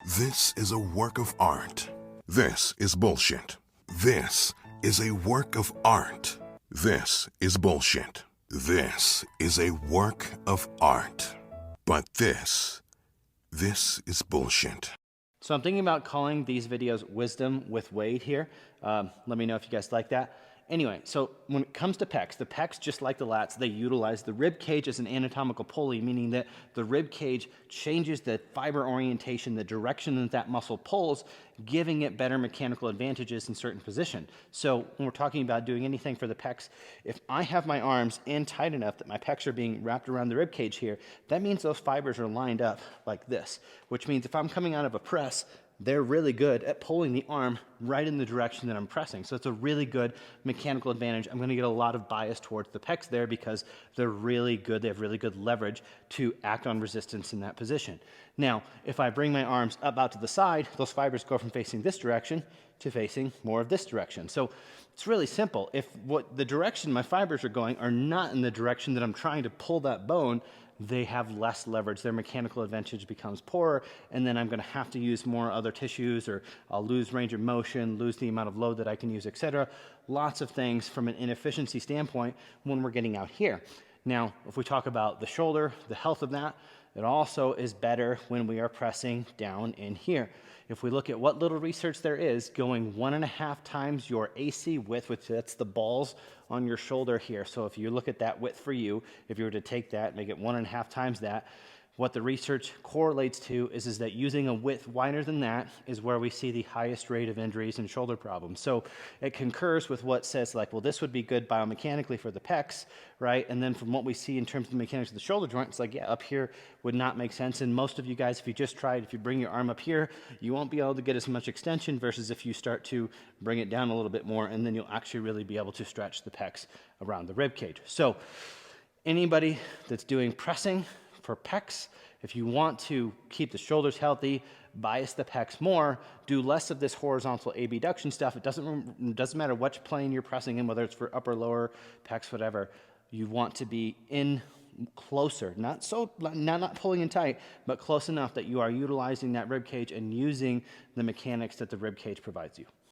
This is a work of art. This is bullshit. This is a work of art. This is bullshit. This is a work of art. But this is bullshit. So I'm thinking about calling these videos Wisdom with Wade here. Let me know if you guys like that. Anyway, so when it comes to pecs, the pecs, just like the lats, they utilize the rib cage as an anatomical pulley, meaning that the rib cage changes the fiber orientation, the direction that that muscle pulls, giving it better mechanical advantages in certain position. So when we're talking about doing anything for the pecs, if I have my arms in tight enough that my pecs are being wrapped around the rib cage here, that means those fibers are lined up like this, which means if I'm coming out of a press, they're really good at pulling the arm right in the direction that I'm pressing. So it's a really good mechanical advantage. I'm going to get a lot of bias towards the pecs there because they're really good. They have really good leverage to act on resistance in that position. Now, if I bring my arms up out to the side, those fibers go from facing this direction to facing more of this direction. So it's really simple. If what the direction my fibers are going are not in the direction that I'm trying to pull that bone, they have less leverage. Their mechanical advantage becomes poorer, and then I'm going to have to use more other tissues, or I'll lose range of motion, lose the amount of load that I can use, etc. Lots of things from an inefficiency standpoint when we're getting out here. Now, if we talk about the shoulder, the health of that, it also is better when we are pressing down in here. If we look at what little research there is, going 1.5 times your AC width, which that's the balls on your shoulder here. So if you look at that width for you, if you were to take that, make it 1.5 times that, what the research correlates to is that using a width wider than that is where we see the highest rate of injuries and shoulder problems. So it concurs with what says like, well, this would be good biomechanically for the pecs, right? And then from what we see in terms of the mechanics of the shoulder joint, it's like, yeah, up here would not make sense. And most of you guys, if you just tried, if you bring your arm up here, you won't be able to get as much extension versus if you start to bring it down a little bit more, and then you'll actually really be able to stretch the pecs around the rib cage. So anybody that's doing pressing for pecs, if you want to keep the shoulders healthy, bias the pecs more, do less of this horizontal abduction stuff. It doesn't matter which plane you're pressing in, whether it's for upper, lower, pecs, whatever. You want to be in closer, not pulling in tight, but close enough that you are utilizing that rib cage and using the mechanics that the rib cage provides you.